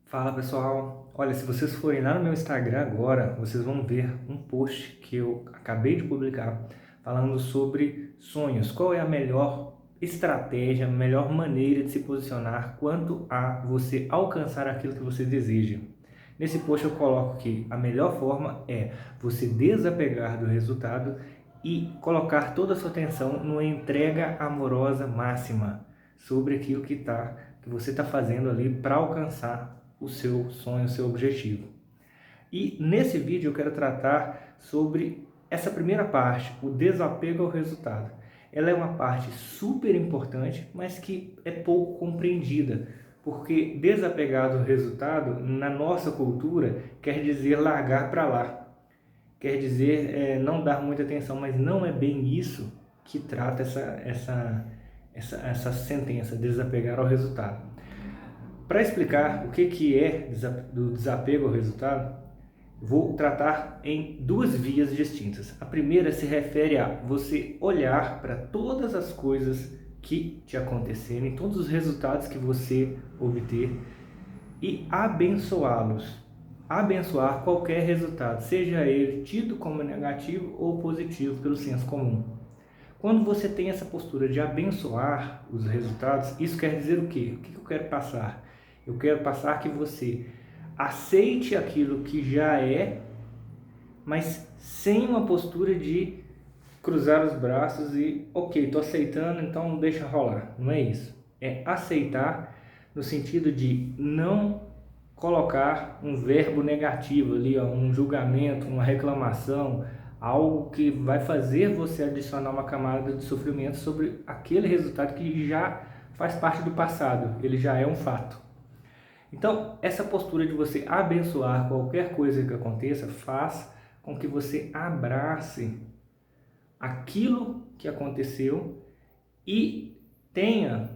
Fala pessoal, olha, se vocês forem lá no meu Instagram agora, vocês vão ver um post que eu acabei de publicar falando sobre sonhos. Qual é a melhor estratégia, a melhor maneira de se posicionar quanto a você alcançar aquilo que você deseja? Nesse post eu coloco que a melhor forma é você desapegar do resultado e colocar toda a sua atenção numa entrega amorosa máxima sobre aquilo que você está fazendo ali para alcançar o seu sonho, o seu objetivo. E nesse vídeo eu quero tratar sobre essa primeira parte, o desapego ao resultado. Ela é uma parte super importante, mas que é pouco compreendida, porque desapegar do resultado, na nossa cultura, quer dizer largar para lá, quer dizer não dar muita atenção, mas não é bem isso que trata essa sentença, desapegar ao resultado. Para explicar o que é do desapego ao resultado, vou tratar em duas vias distintas. A primeira se refere a você olhar para todas as coisas que te acontecerem, todos os resultados que você obter e abençoá-los. Abençoar qualquer resultado, seja ele tido como negativo ou positivo pelo senso comum. Quando você tem essa postura de abençoar os resultados, isso quer dizer o quê? O que eu quero passar? Eu quero passar que você aceite aquilo que já é, mas sem uma postura de cruzar os braços e, ok, estou aceitando, então deixa rolar. Não é isso. É aceitar no sentido de não colocar um verbo negativo ali, ó, um julgamento, uma reclamação, algo que vai fazer você adicionar uma camada de sofrimento sobre aquele resultado que já faz parte do passado, ele já é um fato. Então, essa postura de você abençoar qualquer coisa que aconteça faz com que você abrace aquilo que aconteceu e tenha,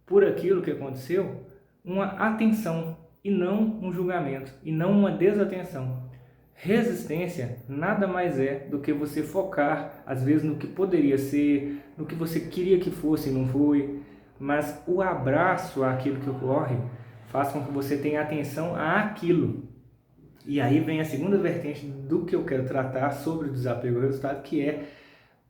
por aquilo que aconteceu, uma atenção e não um julgamento, e não uma desatenção. Resistência nada mais é do que você focar, às vezes, no que poderia ser, no que você queria que fosse e não foi, mas o abraço àquilo que ocorre faz com que você tenha atenção àquilo. E aí vem a segunda vertente do que eu quero tratar sobre o desapego ao resultado, que é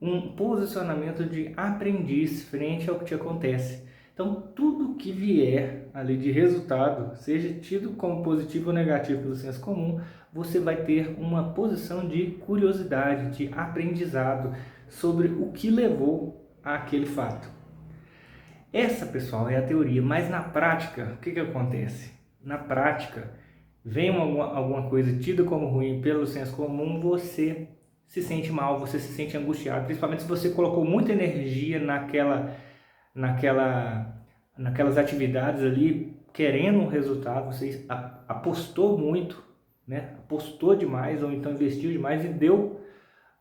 um posicionamento de aprendiz frente ao que te acontece. Então, tudo que vier ali de resultado, seja tido como positivo ou negativo pelo senso comum, você vai ter uma posição de curiosidade, de aprendizado sobre o que levou àquele fato. Essa, pessoal, é a teoria, mas na prática, o que acontece? Na prática, vem alguma coisa tida como ruim pelo senso comum, você se sente mal, você se sente angustiado, principalmente se você colocou muita energia naquelas atividades ali, querendo um resultado, você apostou muito, né? Apostou demais ou então investiu demais e deu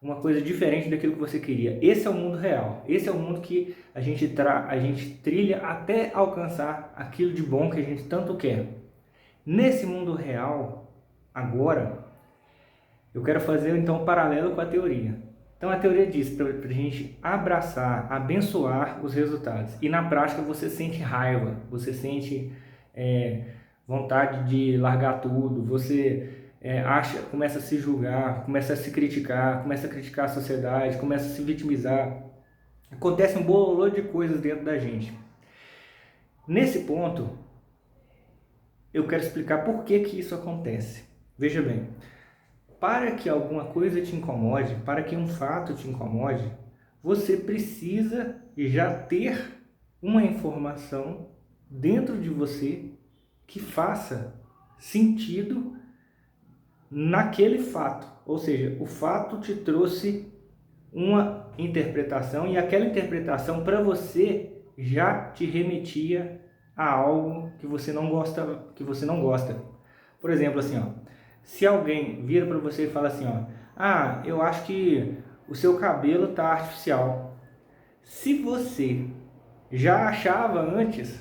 uma coisa diferente daquilo que você queria. Esse é o mundo real. Esse é o mundo que a gente trilha até alcançar aquilo de bom que a gente tanto quer. Nesse mundo real, agora, eu quero fazer então um paralelo com a teoria. Então a teoria diz para a gente abraçar, abençoar os resultados. E na prática você sente raiva, você sente vontade de largar tudo, você começa a se julgar, começa a se criticar, começa a criticar a sociedade, começa a se vitimizar. Acontece um bololô de coisas dentro da gente. Nesse ponto, eu quero explicar por que isso acontece. Veja bem, para que alguma coisa te incomode, para que um fato te incomode, você precisa já ter uma informação dentro de você que faça sentido naquele fato. Ou seja, o fato te trouxe uma interpretação e aquela interpretação para você já te remetia a algo que você não gosta, Por exemplo, assim, ó, se alguém vira para você e fala assim, ó, eu acho que o seu cabelo tá artificial. Se você já achava antes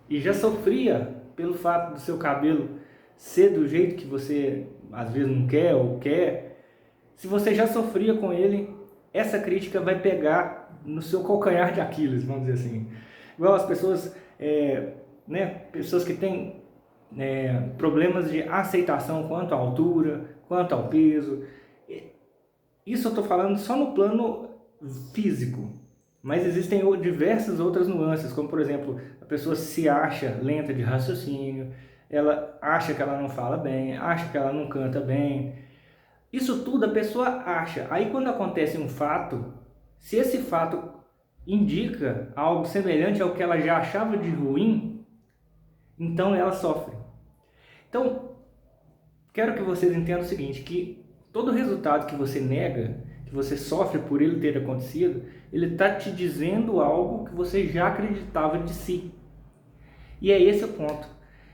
e já sofria pelo fato do seu cabelo ser do jeito que você às vezes não quer ou quer, se você já sofria com ele, essa crítica vai pegar no seu calcanhar de Aquiles, vamos dizer assim. Igual as pessoas, pessoas que têm problemas de aceitação quanto à altura, quanto ao peso. Isso eu estou falando só no plano físico, mas existem diversas outras nuances, como por exemplo, a pessoa se acha lenta de raciocínio, ela acha que ela não fala bem, acha que ela não canta bem. Isso tudo a pessoa acha. Aí quando acontece um fato, se esse fato indica algo semelhante ao que ela já achava de ruim, então ela sofre. Então, quero que vocês entendam o seguinte, que todo resultado que você nega, que você sofre por ele ter acontecido, ele está te dizendo algo que você já acreditava de si. E é esse o ponto.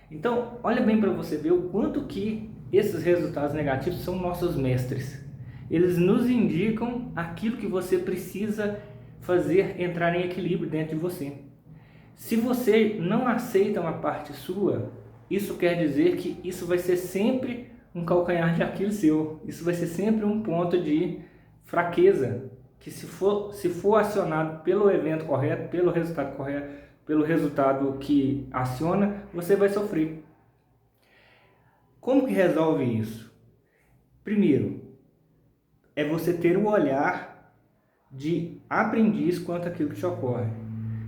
Então, olha bem para você ver o quanto que esses resultados negativos são nossos mestres. Eles nos indicam aquilo que você precisa fazer entrar em equilíbrio dentro de você. Se você não aceita uma parte sua, isso quer dizer que isso vai ser sempre um calcanhar de Aquiles seu. Isso vai ser sempre um ponto de fraqueza, que se for acionado pelo evento correto, pelo resultado correto, pelo resultado que aciona, você vai sofrer. Como que resolve isso? Primeiro, é você ter o olhar de aprendiz quanto àquilo que te ocorre.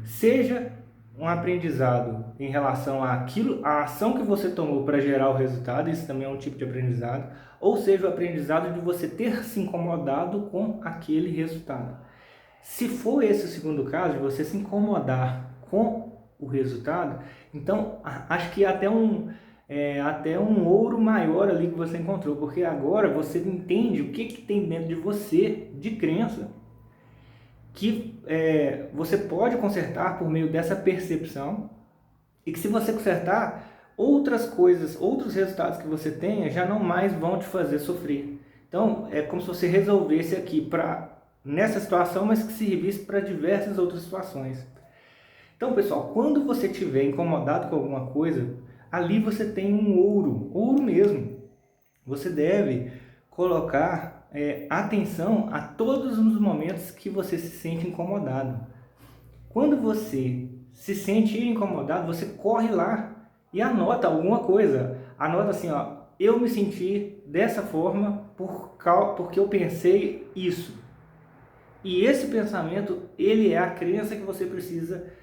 Seja um aprendizado em relação àquilo, à ação que você tomou para gerar o resultado, isso também é um tipo de aprendizado, ou seja, o aprendizado de você ter se incomodado com aquele resultado. Se for esse o segundo caso, de você se incomodar com o resultado, então acho que até um ouro maior ali que você encontrou, porque agora você entende o que tem dentro de você de crença, que você pode consertar por meio dessa percepção, e que se você consertar, outras coisas, outros resultados que você tenha já não mais vão te fazer sofrer. Então é como se você resolvesse aqui nessa situação, mas que servisse para diversas outras situações. Então pessoal, quando você estiver incomodado com alguma coisa, ali você tem um ouro mesmo. Você deve colocar atenção a todos os momentos que você se sente incomodado. Quando você se sente incomodado, você corre lá e anota alguma coisa. Anota assim, ó, eu me senti dessa forma porque eu pensei isso. E esse pensamento, ele é a crença que você precisa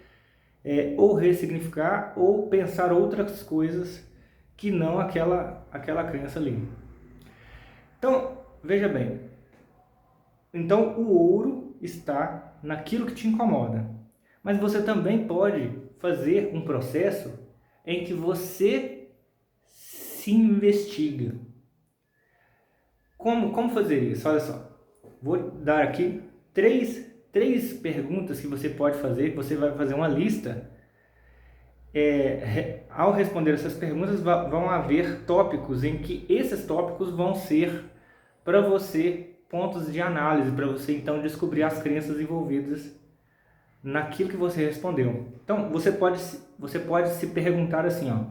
ou ressignificar ou pensar outras coisas que não aquela crença ali. Então, veja bem. Então, o ouro está naquilo que te incomoda. Mas você também pode fazer um processo em que você se investiga. Como fazer isso? Olha só. Vou dar aqui três perguntas que você pode fazer, que você vai fazer uma lista. Ao responder essas perguntas, vão haver tópicos em que esses tópicos vão ser para você pontos de análise, para você então descobrir as crenças envolvidas naquilo que você respondeu. Então você pode se perguntar assim, ó,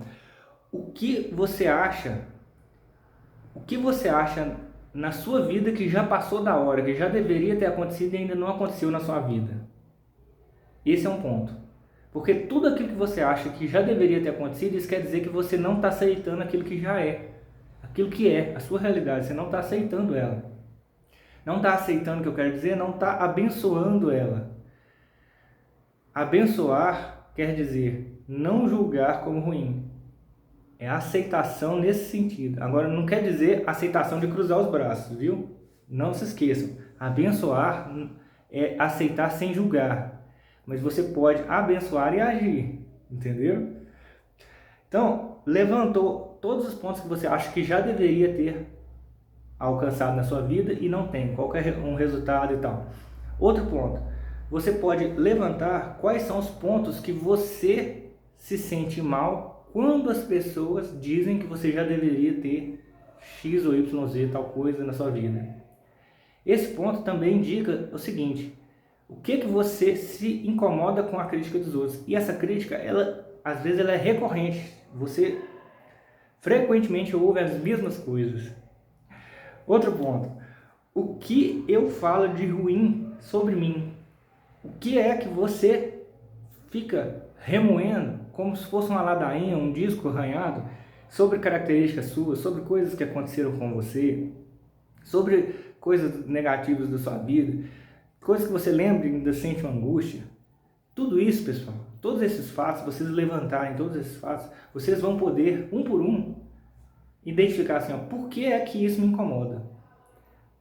o que você acha na sua vida que já passou da hora, que já deveria ter acontecido e ainda não aconteceu na sua vida? Esse é um ponto. Porque tudo aquilo que você acha que já deveria ter acontecido, isso quer dizer que você não está aceitando aquilo que já é. Aquilo que é a sua realidade, você não está aceitando ela. Não está aceitando o que eu quero dizer, não está abençoando ela. Abençoar quer dizer não julgar como ruim. É aceitação nesse sentido. Agora, não quer dizer aceitação de cruzar os braços, viu? Não se esqueçam. Abençoar é aceitar sem julgar. Mas você pode abençoar e agir, entendeu? Então, levantou todos os pontos que você acha que já deveria ter alcançado na sua vida e não tem, qualquer um resultado e tal. Outro ponto, você pode levantar quais são os pontos que você se sente mal quando as pessoas dizem que você já deveria ter X ou YZ tal coisa na sua vida. Esse ponto também indica o seguinte: o que você se incomoda com a crítica dos outros. E essa crítica, às vezes ela é recorrente. Você frequentemente ouve as mesmas coisas. Outro ponto. O que eu falo de ruim sobre mim? O que é que você fica remoendo como se fosse uma ladainha, um disco arranhado, sobre características suas, sobre coisas que aconteceram com você, sobre coisas negativas da sua vida, coisas que você lembra e ainda sente uma angústia. Tudo isso, pessoal, todos esses fatos, vocês levantarem todos esses fatos, vocês vão poder, um por um, identificar assim, ó, por que é que isso me incomoda?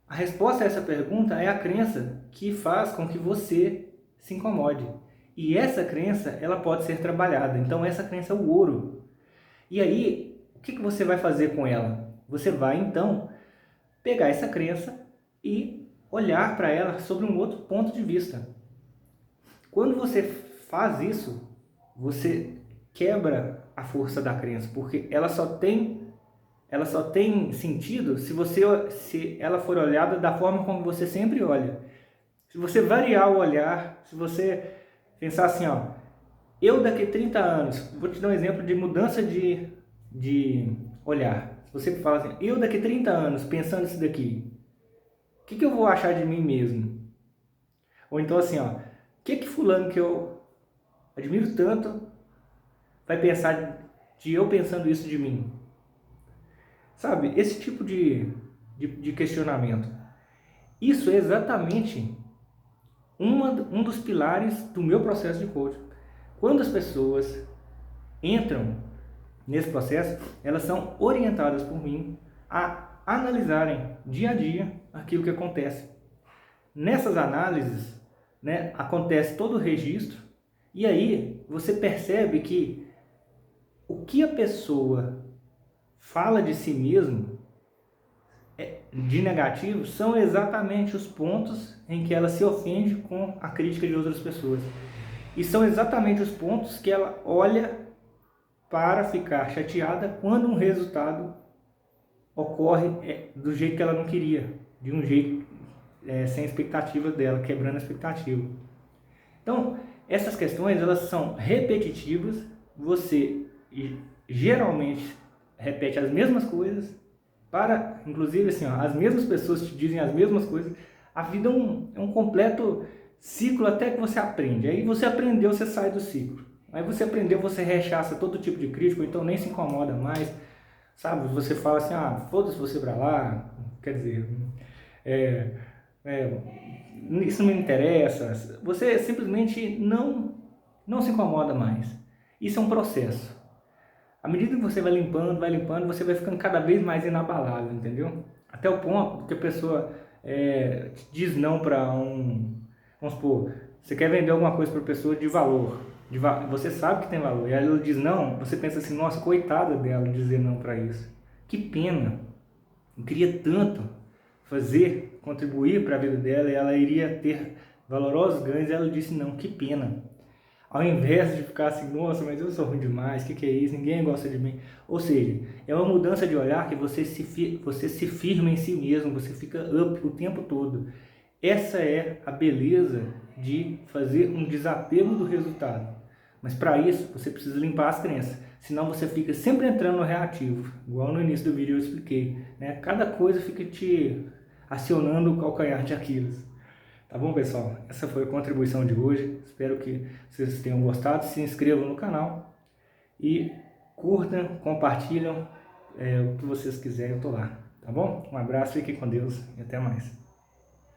A resposta a essa pergunta é a crença que faz com que você se incomode. E essa crença, ela pode ser trabalhada. Então, essa crença é o ouro. E aí, o que você vai fazer com ela? Você vai, então, pegar essa crença e olhar para ela sobre um outro ponto de vista. Quando você faz isso, você quebra a força da crença, porque ela só tem sentido se ela for olhada da forma como você sempre olha. Se você variar o olhar, se você pensar assim, ó, eu daqui 30 anos, vou te dar um exemplo de mudança de olhar. Se você fala assim, eu daqui 30 anos pensando isso daqui, o que eu vou achar de mim mesmo? Ou então assim, ó, o que fulano que eu admiro tanto vai pensar de eu pensando isso de mim? Sabe, esse tipo de questionamento. Isso é exatamente um dos pilares do meu processo de coaching. Quando as pessoas entram nesse processo, elas são orientadas por mim a analisarem dia a dia aquilo que acontece. Nessas análises, né, acontece todo o registro e aí você percebe que o que a pessoa fala de si mesmo de negativo são exatamente os pontos em que ela se ofende com a crítica de outras pessoas. E são exatamente os pontos que ela olha para ficar chateada quando um resultado ocorre do jeito que ela não queria, de um jeito sem expectativa dela, quebrando a expectativa. Então, essas questões elas são repetitivas, você geralmente repete as mesmas coisas, inclusive assim, ó, as mesmas pessoas te dizem as mesmas coisas. A vida é um completo ciclo até que você aprende. Aí você aprendeu, você sai do ciclo. Aí você aprendeu, você rechaça todo tipo de crítica, então nem se incomoda mais, sabe? Você fala assim, foda-se você pra lá, quer dizer, isso não me interessa. Você simplesmente não se incomoda mais. Isso é um processo. À medida que você vai limpando, você vai ficando cada vez mais inabalável, entendeu? Até o ponto que a pessoa diz não para vamos supor, você quer vender alguma coisa para a pessoa de valor, você sabe que tem valor, e aí ela diz não, você pensa assim, nossa, coitada dela dizer não para isso. Que pena, eu queria tanto contribuir para a vida dela, e ela iria ter valorosos ganhos, e ela disse não, que pena. Ao invés de ficar assim, nossa, mas eu sou ruim demais, o que é isso? Ninguém gosta de mim. Ou seja, é uma mudança de olhar que você se firma em si mesmo, você fica up o tempo todo. Essa é a beleza de fazer um desapego do resultado. Mas para isso, você precisa limpar as crenças. Senão você fica sempre entrando no reativo. Igual no início do vídeo eu expliquei, né? Cada coisa fica te acionando o calcanhar de Aquiles. Tá bom, pessoal? Essa foi a contribuição de hoje. Espero que vocês tenham gostado. Se inscrevam no canal e curtam, compartilham o que vocês quiserem. Eu tô lá, tá bom? Um abraço, fiquem com Deus e até mais.